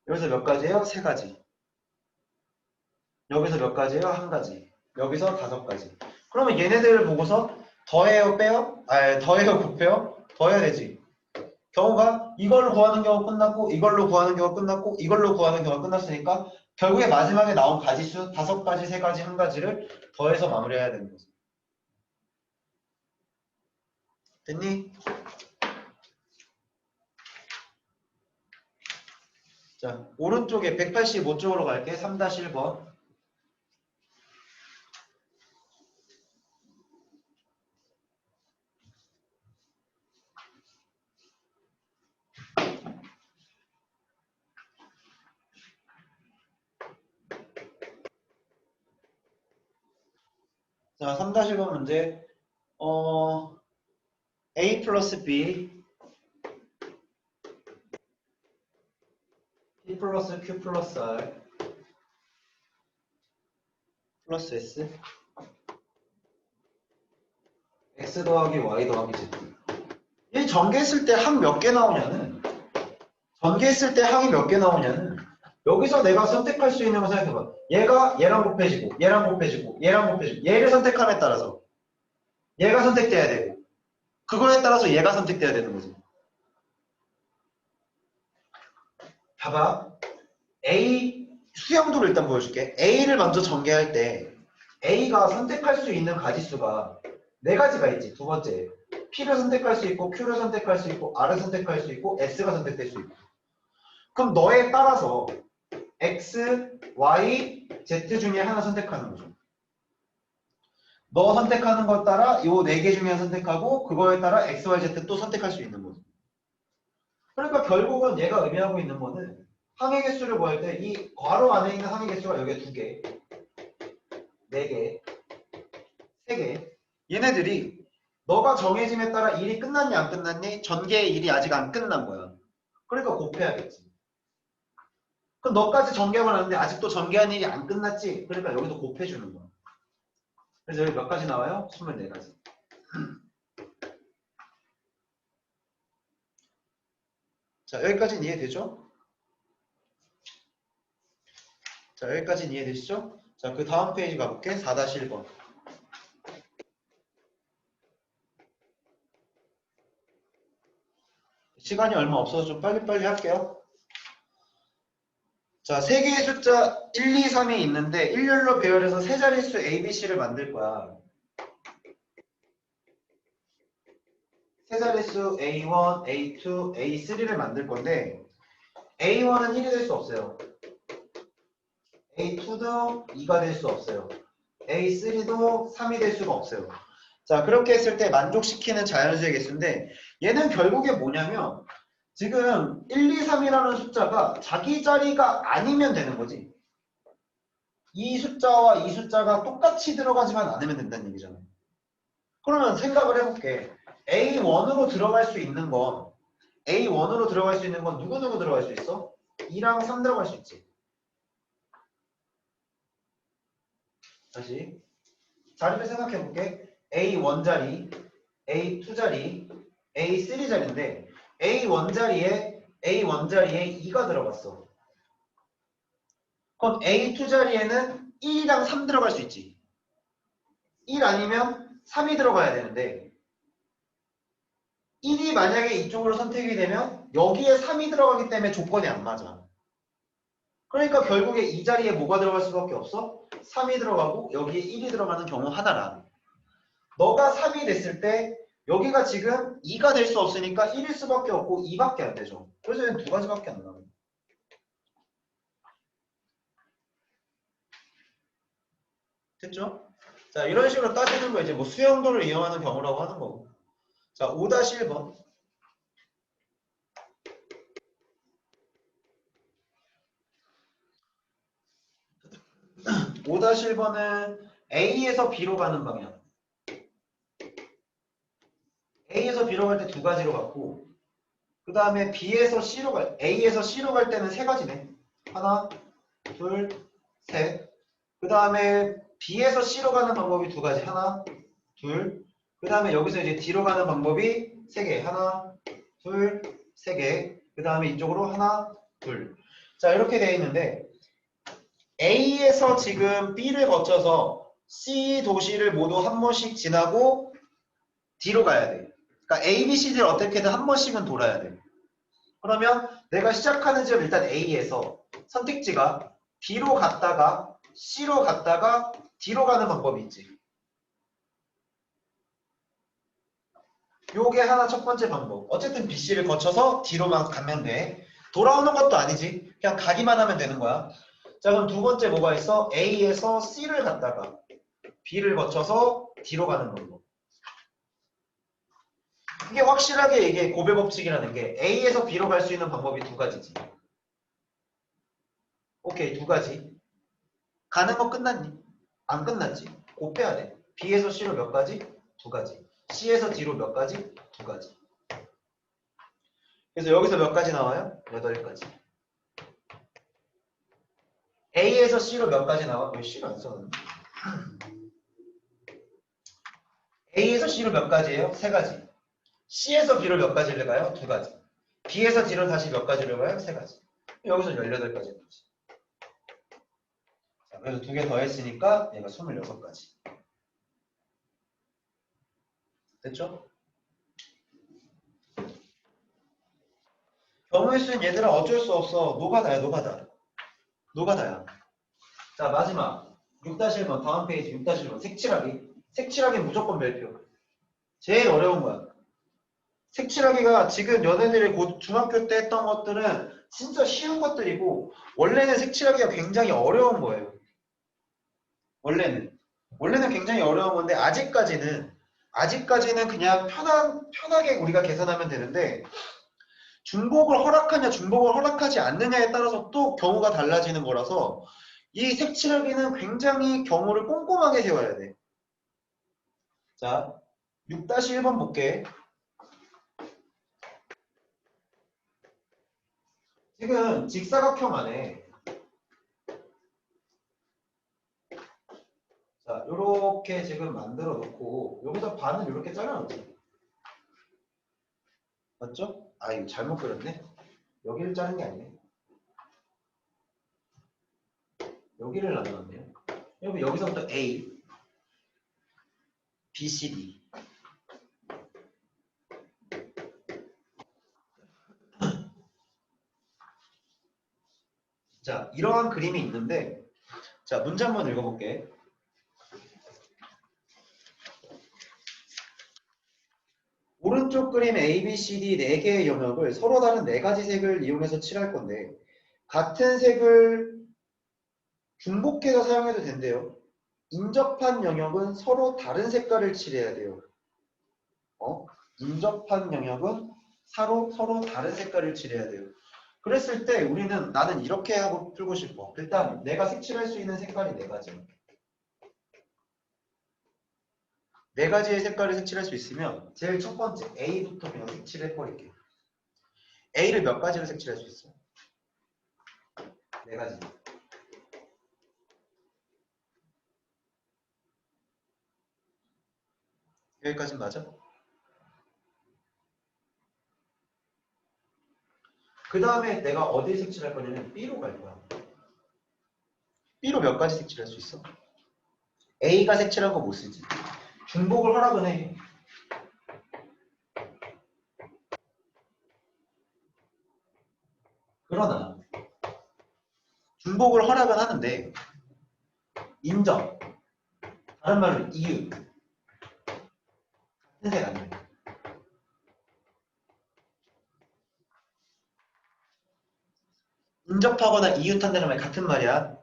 여기서 몇 가지예요? 3가지. 여기서 몇 가지예요? 1가지. 여기서 5가지. 그러면 얘네들을 보고서 더해요, 빼요? 더해요, 곱해요? 더해야 되지. 경우가 이걸로 구하는 경우 끝났고 이걸로 구하는 경우 끝났고 이걸로 구하는 경우가 끝났으니까 결국에 마지막에 나온 가지수 5가지, 3가지, 1가지를 더해서 마무리해야 되는 거지. 됐니? 자, 오른쪽에 185쪽으로 갈게. 3-1번. 자, 3-1번 문제. A 플러스 B, P 플러스 Q 플러스 R 플러스 S, X 더하기 Y 더하기 Z. 이 전개했을 때 항 몇 개 나오냐는, 전개했을 때 항이 몇 개 나오냐는, 여기서 내가 선택할 수 있는 거 생각해봐. 얘가 얘랑 곱해지고, 얘랑 곱해지고, 얘랑 곱해지고, 얘를 선택함에 따라서 얘가 선택돼야 되고, 그거에 따라서 얘가 선택돼야 되는 거지. 봐봐. A 수영도를 일단 보여줄게. A를 먼저 전개할 때 A가 선택할 수 있는 가지수가 4가지가 있지. 두 번째, P를 선택할 수 있고 Q를 선택할 수 있고 R을 선택할 수 있고 S가 선택될 수 있고. 그럼 너에 따라서 X, Y, Z 중에 하나 선택하는 거죠. 너 선택하는 것 따라 요 4개 중에 선택하고 그거에 따라 X, Y, Z 또 선택할 수 있는 거죠. 그러니까 결국은 얘가 의미하고 있는 거는 항의 개수를 구할 때 이 괄호 안에 있는 항의 개수가 여기에 2개, 4개, 3개. 얘네들이 너가 정해짐에 따라 일이 끝났니 안 끝났니? 전개의 일이 아직 안 끝난 거야. 그러니까 곱해야겠지. 그럼 너까지 전개만 하는데 아직도 전개한 일이 안 끝났지? 그러니까 여기서 곱해주는 거야. 그래서 여기 몇 가지 나와요? 24가지. 자, 여기까지는 이해되죠? 자, 여기까지는 이해되시죠? 자, 그 다음 페이지 가볼게. 4-1번. 시간이 얼마 없어서 좀 빨리빨리 할게요. 자, 세 개의 숫자 1, 2, 3이 있는데 일렬로 배열해서 세 자릿수 A, B, C를 만들 거야. 세 자릿수 A1, A2, A3를 만들 건데 A1은 1이 될 수 없어요. A2도 2가 될 수 없어요. A3도 3이 될 수가 없어요. 자, 그렇게 했을 때 만족시키는 자연수의 개수인데 얘는 결국에 뭐냐면 지금 1, 2, 3이라는 숫자가 자기 자리가 아니면 되는 거지. 이 숫자와 이 숫자가 똑같이 들어가지만 않으면 된다는 얘기잖아. 그러면 생각을 해볼게. A1으로 들어갈 수 있는 건 A1으로 들어갈 수 있는 건 누구 들어갈 수 있어? 2랑 3 들어갈 수 있지. 다시 자리를 생각해볼게. A1 자리, A2 자리, A3 자리인데 A1 자리에 2가 들어갔어. 그럼 A2 자리에는 1이랑 3 들어갈 수 있지. 1 아니면 3이 들어가야 되는데 1이 만약에 이쪽으로 선택이 되면 여기에 3이 들어가기 때문에 조건이 안 맞아. 그러니까 결국에 이 자리에 뭐가 들어갈 수밖에 없어? 3이 들어가고 여기에 1이 들어가는 경우 하나라. 너가 3이 됐을 때 여기가 지금 2가 될 수 없으니까 1일 수밖에 없고 2밖에 안 되죠. 그래서 얘는 두 가지밖에 안 나와요. 됐죠? 자, 이런 식으로 따지는 거 이제 뭐 수영도를 이용하는 경우라고 하는 거고. 자, 5-1번. 5-1번은 A에서 B로 가는 방향. A에서 B로 갈 때 두 가지로 갔고, 그 다음에 A에서 C로 갈 때는 세 가지네. 하나, 둘, 셋. 그 다음에 B에서 C로 가는 방법이 두 가지. 하나, 둘. 그 다음에 여기서 이제 D로 가는 방법이 세 개. 하나, 둘, 세 개. 그 다음에 이쪽으로 하나, 둘. 자, 이렇게 돼 있는데, A에서 지금 B를 거쳐서 C 도시를 모두 한 번씩 지나고 D로 가야 돼. 그러니까 A, B, C를 어떻게든 한 번씩은 돌아야 돼. 그러면 내가 시작하는 지점 일단 A에서 선택지가 B로 갔다가 C로 갔다가 D로 가는 방법이 있지. 요게 하나 첫 번째 방법. 어쨌든 B, C를 거쳐서 D로만 가면 돼. 돌아오는 것도 아니지. 그냥 가기만 하면 되는 거야. 자, 그럼 두 번째 뭐가 있어? A에서 C를 갔다가 B를 거쳐서 D로 가는 방법. 이게 확실하게 이게 고배 법칙이라는 게 A에서 B로 갈 수 있는 방법이 두 가지지. 오케이, 두 가지. 가는 거 끝났니? 안 끝났지. 곧 빼야 돼. B에서 C로 몇 가지? 두 가지. C에서 D로 몇 가지? 두 가지. 그래서 여기서 몇 가지 나와요? 8가지. A에서 C로 몇 가지 나와? 왜 C를 안 써놨니? A에서 C로 몇 가지예요? 세 가지. C에서 B로 몇 가지를 가요? 두 가지. B에서 D로 다시 몇 가지를 가요? 세 가지. 여기서 18가지인 거지. 자, 그래서 두 개 더 했으니까 얘가 26가지. 됐죠? 경우의 수는 얘들아 어쩔 수 없어. 노가다야, 노가다. 노가다야. 자, 마지막. 6-1번, 다음 페이지 6-1번. 색칠하기. 색칠하기 무조건 별표. 제일 어려운 거야. 색칠하기가 지금 연애들이 곧 중학교 때 했던 것들은 진짜 쉬운 것들이고, 원래는 색칠하기가 굉장히 어려운 거예요. 원래는. 원래는 굉장히 어려운 건데, 아직까지는 그냥 편하게 우리가 계산하면 되는데, 중복을 허락하냐, 중복을 허락하지 않느냐에 따라서 또 경우가 달라지는 거라서, 이 색칠하기는 굉장히 경우를 꼼꼼하게 세워야 돼. 자, 6-1번 볼게. 지금 직사각형 안에 자, 요렇게 지금 만들어 놓고 여기서 반을 이렇게 잘라 놓지. 맞죠? 아, 이거 잘못 그렸네. 여기를 자른 게 아니네. 여기를 나눠놨네요. 여기서부터 A, B, C, D. 자, 이러한 그림이 있는데, 자, 문제 한번 읽어볼게. 오른쪽 그림 A, B, C, D 4개의 영역을 서로 다른 4가지 색을 이용해서 칠할 건데, 같은 색을 중복해서 사용해도 된대요. 인접한 영역은 서로 다른 색깔을 칠해야 돼요. 인접한 영역은 서로 다른 색깔을 칠해야 돼요. 그랬을 때 우리는 나는 이렇게 하고 풀고 싶어. 일단 내가 색칠할 수 있는 색깔이 4가지. 4가지의 색깔을 색칠할 수 있으면 제일 첫 번째 A부터 그냥 색칠해 버릴게. A를 몇 가지로 색칠할 수 있어? 4가지. 여기까지는 맞아? 그 다음에 내가 어디 색칠할 거냐면 B로 갈 거야. B로 몇 가지 색칠할 수 있어? A가 색칠한 거 못 쓰지. 중복을 하라고 해. 그러나 중복을 허락은 하는데 인정, 다른 말로 이유, 같은 색 아니에요. 인접하거나 이웃한다는 말 같은 말이야.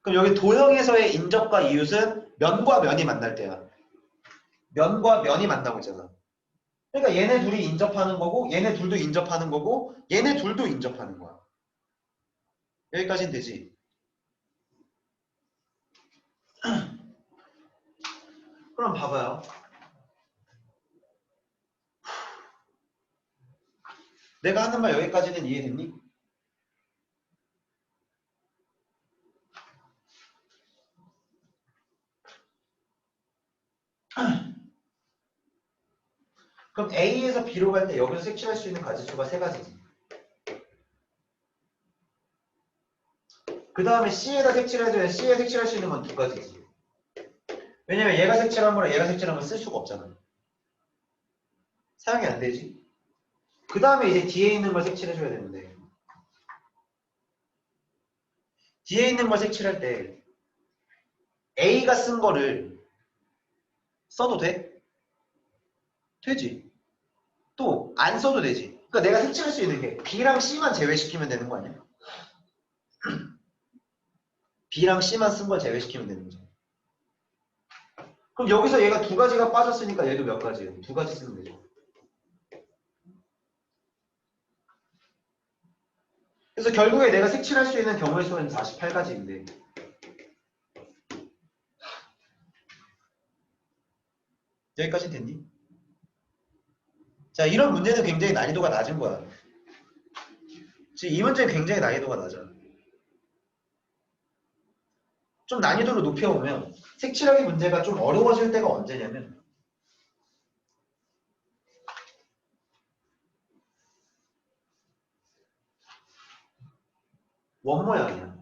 그럼 여기 도형에서의 인접과 이웃은 면과 면이 만날 때야. 면과 면이 만나고 있잖아. 그러니까 얘네 둘이 인접하는 거고 얘네 둘도 인접하는 거고 얘네 둘도 인접하는 거야. 여기까지는 되지. 그럼 봐봐요. 내가 하는 말 여기까지는 이해됐니? 그럼 A에서 B로 갈 때 여기서 색칠할 수 있는 가지수가 3가지지. 그 다음에 C에다 색칠해줘야 C에 색칠할 수 있는 건 2가지지. 왜냐면 얘가 색칠한 거랑 얘가 색칠한 건 쓸 수가 없잖아. 사용이 안 되지. 그 다음에 이제 뒤에 있는 걸 색칠해줘야 되는데 뒤에 있는 걸 색칠할 때 A가 쓴 거를 써도 돼? 되지. 또 안 써도 되지. 그러니까 내가 색칠할 수 있는 게 B랑 C만 제외시키면 되는 거 아니야? B랑 C만 쓴 걸 제외시키면 되는 거죠. 그럼 여기서 얘가 2가지가 빠졌으니까 얘도 몇 가지예요? 2가지 쓰면 되죠. 그래서 결국에 내가 색칠할 수 있는 경우의 수는 48가지인데 여기까지 됐니? 자, 이런 문제는 굉장히 난이도가 낮은 거야. 지금 이 문제는 굉장히 난이도가 낮아. 좀 난이도를 높여오면 색칠하기 문제가 좀 어려워질 때가 언제냐면 원 모양이야.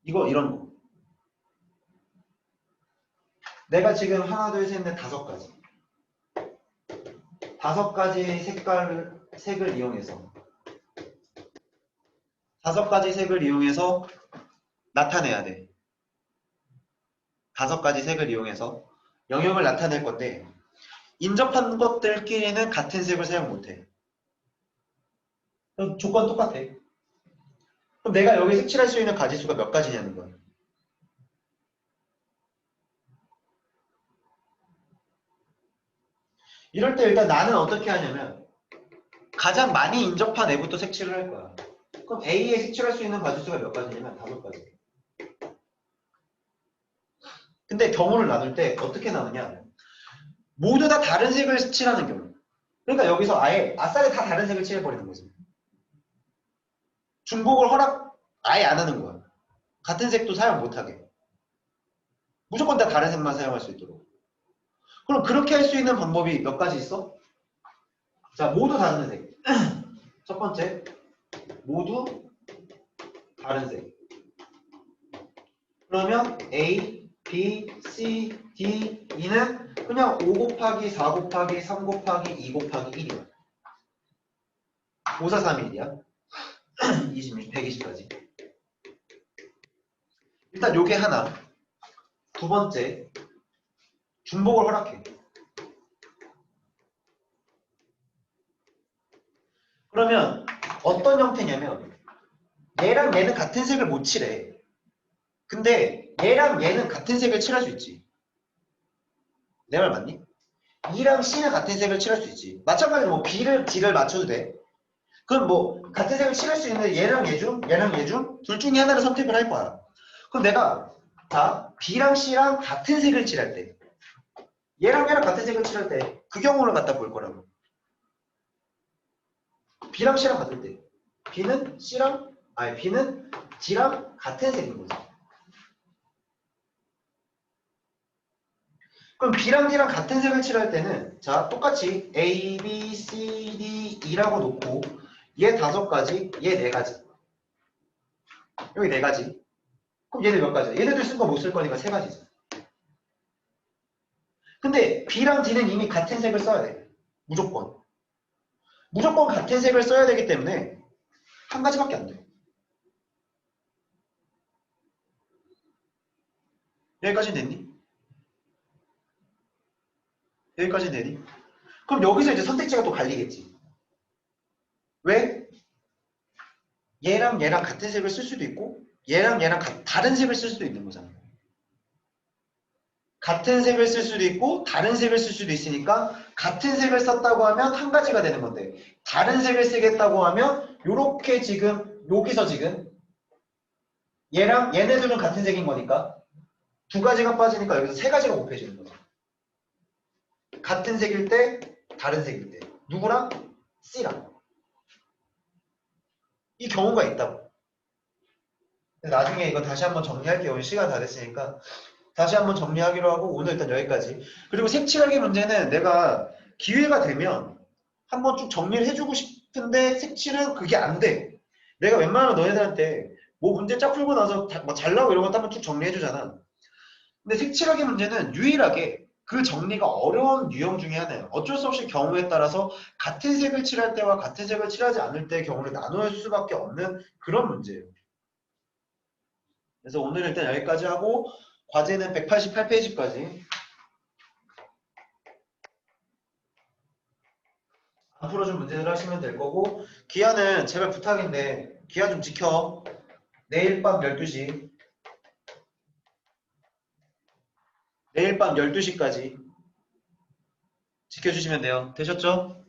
이거 이런 거. 내가 지금 하나, 둘, 셋, 넷, 5가지. 5가지 색을 이용해서 5가지 색을 이용해서 나타내야 돼. 5가지 색을 이용해서 영역을 나타낼 건데 인접한 것들끼리는 같은 색을 사용 못해. 그럼 조건 똑같아. 그럼 내가 여기 색칠할 수 있는 가지수가 몇 가지냐는 거야. 이럴 때 일단 나는 어떻게 하냐면 가장 많이 인접한 애부터 색칠을 할 거야. 그럼 A에 색칠할 수 있는 가지수가 몇 가지냐면 5가지. 근데 경우를 나눌 때 어떻게 나누냐? 모두 다 다른 색을 칠하는 경우. 그러니까 여기서 아예 아싸리 다 다른 색을 칠해버리는 거지. 중복을 아예 안 하는 거야. 같은 색도 사용 못하게. 무조건 다 다른 색만 사용할 수 있도록. 그럼 그렇게 할 수 있는 방법이 몇 가지 있어? 자, 모두 다른 색. 첫 번째, 모두 다른 색. 그러면 A, B, C, D, E는 그냥 5 곱하기 4 곱하기 3 곱하기 2 곱하기 1이야. 5, 4, 3, 1이야. 26, 120까지. 일단 요게 하나. 두 번째, 중복을 허락해. 그러면 어떤 형태냐면 얘랑 얘는 같은 색을 못 칠해. 근데 얘랑 얘는 같은 색을 칠할 수 있지. 내 말 맞니? E랑 C는 같은 색을 칠할 수 있지. 마찬가지로 뭐 B를 D를 맞춰도 돼. 그럼 뭐 같은 색을 칠할 수 있는 얘랑 얘 중, 얘랑 얘 중 둘 중에 하나를 선택을 할 거야. 그럼 내가 자 B랑 C랑 같은 색을 칠할 때 얘랑 얘랑 같은 색을 칠할 때 그 경우를 갖다 볼 거라고. B랑 C랑 같을 때 B는 D랑 같은 색인 거지. 그럼 B랑 D랑 같은 색을 칠할 때는 자 똑같이 A, B, C, D, E라고 놓고 얘 5가지, 얘 4가지. 여기 4가지. 그럼 얘들 몇 가지야? 얘네들 쓸 거 못 쓸 거니까 3가지죠. 근데 B랑 D는 이미 같은 색을 써야 돼. 무조건. 무조건 같은 색을 써야 되기 때문에 한 가지밖에 안 돼. 여기까지는 됐니? 여기까지는 되니? 그럼 여기서 이제 선택지가 또 갈리겠지. 왜? 얘랑 얘랑 같은 색을 쓸 수도 있고 얘랑 얘랑 다른 색을 쓸 수도 있는 거잖아. 같은 색을 쓸 수도 있고 다른 색을 쓸 수도 있으니까 같은 색을 썼다고 하면 한 가지가 되는 건데 다른 색을 쓰겠다고 하면 요렇게 지금 여기서 지금 얘랑 얘네들은 같은 색인 거니까 2가지가 빠지니까 여기서 3가지가 곱해지는 거죠. 같은 색일 때 다른 색일 때 누구랑? C랑. 이 경우가 있다고. 나중에 이거 다시 한번 정리할게요. 오늘 시간 다 됐으니까 다시 한번 정리하기로 하고 오늘 일단 여기까지. 그리고 색칠하기 문제는 내가 기회가 되면 한번 쭉 정리를 해주고 싶은데 색칠은 그게 안 돼. 내가 웬만하면 너희들한테 뭐 문제 쫙 풀고 나서 뭐 잘나고 이런 것도 한번 쭉 정리해주잖아. 근데 색칠하기 문제는 유일하게 그 정리가 어려운 유형 중에 하나예요. 어쩔 수 없이 경우에 따라서 같은 색을 칠할 때와 같은 색을 칠하지 않을 때의 경우를 나눠야 할 수밖에 없는 그런 문제예요. 그래서 오늘 일단 여기까지 하고 과제는 188페이지까지 안 풀어준 문제들 하시면 될 거고 기한은 제발 부탁인데 기한 좀 지켜. 내일 밤 12시 내일 밤 12시까지 지켜주시면 돼요. 되셨죠?